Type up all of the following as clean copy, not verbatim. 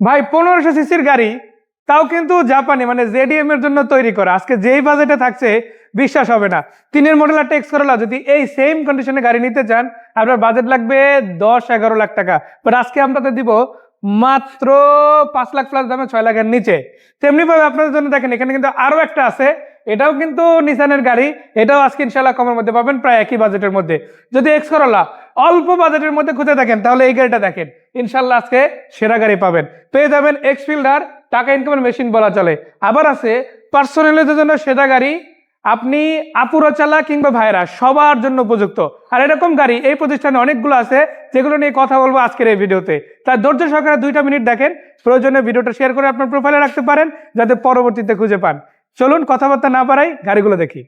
ভাই 1500 সিসির গাড়ি, তাও কিন্তু জাপানি মানে জেডিএম এর জন্য তৈরি করা। আজকে যেই বাজেটে থাকছে বিশ্বাস হবে না। 3 মডেল একটা এক্স করোলা যদি এই সেম কন্ডিশনে গাড়ি নিতে চান আপনার বাজেট লাগবে 10-11 লাখ টাকা। বাট আজকে আমরা দিব মাত্র 5 লাখ প্লাস দামে 6 লাখের নিচে। তেমনি ভাবে আপনাদের জন্য দেখেন এখানে কিন্তু আরো একটা আছে, এটাও কিন্তু নিসানের গাড়ি, এটাও আজকে ইনশাল্লাহ কমের মধ্যে পাবেন, প্রায় একই বাজেটের মধ্যে। যদি এক্স করোলা অল্প বাজেটের মধ্যে খুঁজে থাকেন তাহলে এই গাড়িটা দেখেন, ইনশাল্লাহ আজকে সেরা গাড়ি পাবেন। পেয়ে যাবেন এক্স ফিল্ডার, টাকা ইনকামের মেশিন বলা চলে। আবার আছে পার্সোনালদের জন্য সেরা গাড়ি, আপনি আপুরা চালা কিংবা ভাইরা সবার জন্য উপযুক্ত। আর এরকম গাড়ি এই প্রতিষ্ঠানে অনেকগুলো আছে যেগুলো নিয়ে কথা বলবো আজকের এই ভিডিওতে। তাই ধৈর্য সহকারে 2টা মিনিট দেখেন, প্রয়োজনে ভিডিওটা শেয়ার করে আপনার প্রোফাইলে রাখতে পারেন যাতে পরবর্তীতে খুঁজে পান। চলুন কথাবার্তা না পারাই গাড়িগুলো দেখি।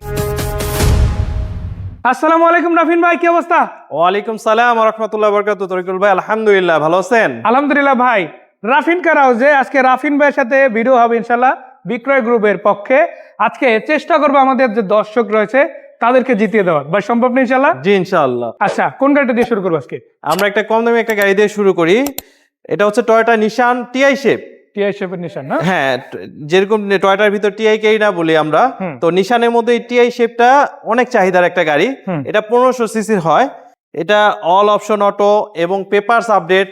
আসসালামু আলাইকুম রাফিন ভাই, কি অবস্থা? ওয়ালাইকুম সালাম ওয়া রাহমাতুল্লাহি ওয়া বারাকাতুহু। তরিকুল ভাই আলহামদুলিল্লাহ, ভালো আছেন? আলহামদুলিল্লাহ ভাই। রাফিন কার হাউসে আজকে রাফিন ভাইয়ের সাথে ভিডিও হবে ইনশাল্লাহ বিক্রয় গ্রুপের পক্ষে। আজকে চেষ্টা করবো আমাদের যে দর্শক রয়েছে তাদেরকে জিতিয়ে দেওয়ার, ভাই সম্ভব না ইনশাল্লাহ? জি ইনশাআল্লাহ। আচ্ছা, কোন গাড়িটা দিয়ে শুরু করবো আজকে? আমরা একটা কম দামি একটা গাড়ি দিয়ে শুরু করি। এটা হচ্ছে টয়োটা নিশান টিআই শেপ। টিআই শেপের নিশান না? হ্যাঁ, যেরকম টয়োটার ভিতর টিআই কেই না বলি আমরা, তো নিশানের মধ্যে টিআই শেপটা অনেক চাহিদার একটা গাড়ি। এটা 1500 সিসির হয়। এটা অল অপশন অটো এবং পেপারস আপডেট,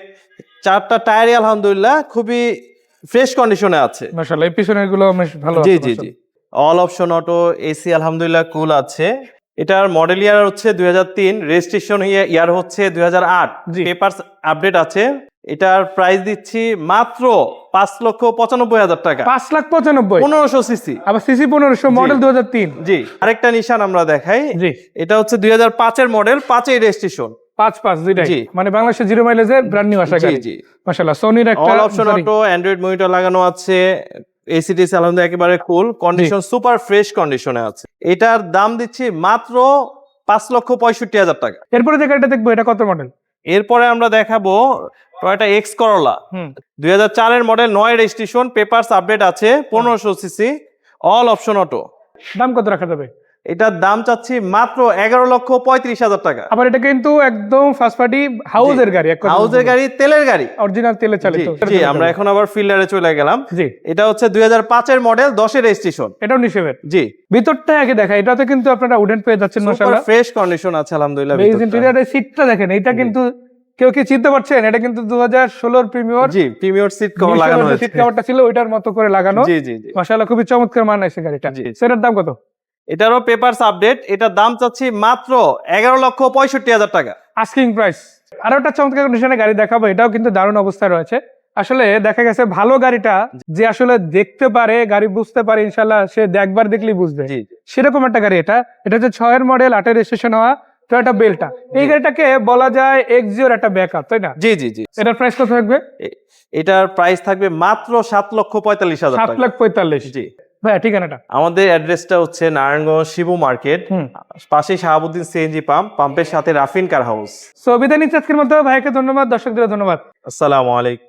4টা টায়ারই আলহামদুলিল্লাহ খুবই ফ্রেশ কন্ডিশনে আছে। মাশাআল্লাহ, এই পিছনের গুলো বেশ ভালো জি আছে। জি জি, অল অপশন অটো, এসি আলহামদুলিল্লাহ কুল আছে। এটার মডেল ইয়ার হচ্ছে 2003, রেজিস্ট্রেশন ইয়ার হচ্ছে 2008, পেপারস আপডেট আছে। এটার প্রাইস দিচ্ছি মাত্র 5,95,000 টাকা। 5,95,000, 1500 সিসি, আবার সিসি 1500, মডেল 2003। জি। আরেকটা নিশান আমরা দেখাই। জি, এটা হচ্ছে 2005 এর মডেল, 5 রেজিস্ট্রেশন, 5 দুইটাই, জি। মানে বাংলাদেশে 0 মাইলেজে ব্র্যান্ড নিউ আসা গাড়ি। জি। মাশাআল্লাহ, সোনির একটা all option auto, Android monitor লাগানো আছে, এসিটি আলহামদুলিল্লাহ একেবারে কুল কন্ডিশন, সুপার ফ্রেশ কন্ডিশনে আছে। এটার দাম দিচ্ছি মাত্র 5,65,000 টাকা। এরপরে যে গাড়িটা দেখবো এটা কত মডেল? এরপরে আমরা দেখাবো টয়োটা এক্স করোলা, 2004 এর মডেল, 9 রেজিস্ট্রেশন, পেপারস আপডেট আছে, 1500 সিসি, অল অপশন অটো। দাম কত রাখা যাবে? এটার দাম চাচ্ছি মাত্র 11,35,000 টাকা। আবার এটা কিন্তু একদম ফার্স্ট পার্টি হাউজের গাড়ি, হাউজের গাড়ি, তেলের গাড়ি, অরিজিনাল তেলে চালিত। জি। আমরা এখন আবার ফিল্ডারে চলে গেলাম। জি, এটা হচ্ছে 2005 এর মডেল, 10 রেজিস্ট্রেশন, এটাও নিশেবের। জি। ভিতরটা আগে দেখা, এটাতে কিন্তু আপনারা উডেন পেয়ে যাচ্ছেন মাশাআল্লাহ, ফ্রেশ কন্ডিশন আছে আলহামদুলিল্লাহ। বেজ ইন্টেরিয়রের সিটটা দেখেন, এটা কিন্তু কেউ কি চিনতে পারছেন? এটা কিন্তু 2016 প্রিমিয়ার, জি, প্রিমিয়ার সিট কভার লাগানো হয়েছে। সিট কভারটা ছিল ওইটার মতো করে লাগানো। জি জি জি, মাশাআল্লাহ, খুবই চমৎকার মানাইছে গাড়িটা। সেটার দাম কত? এটারও পেপারস আপডেট। এটার দাম চাচ্ছি মাত্র 11,65,000 টাকা, আস্কিং প্রাইস। আরো একটা চমৎকার কন্ডিশনে গাড়ি দেখাবো, এটাও কিন্তু দারুণ অবস্থায় রয়েছে। আসলে দেখা গেছে ভালো গাড়িটা যে আসলে দেখতে পারে, গাড়ি বুঝতে পারে, ইনশাল্লাহ সে একবার দেখলেই বুঝবে, সেরকম একটা গাড়ি এটা। এটা হচ্ছে 6 এর মডেল, 8 এর রেজিস্ট্রেশন হওয়া টয়োটা বেলটা। এই গাড়িটাকে বলা যায় এক্সিওর একটা ব্যাকআপ, তাই না? জি জি জি। এটার প্রাইস কত থাকবে? এটার প্রাইস থাকবে মাত্র 7,45,000 টাকা। 7,45,000। জি ভাই, ঠিকানাটা? আমাদের অ্যাড্রেসটা হচ্ছে নারায়ণগঞ্জ শিবু মার্কেট, পাশে শাহাবুদ্দিন সিএনজি পাম্প, পাম্পের সাথে রাফিন কার হাউস। সো বিদায় নিচ্ছি আজকের মতো। ভাইকে ধন্যবাদ, দর্শকদের ধন্যবাদ। আসসালামু আলাইকুম।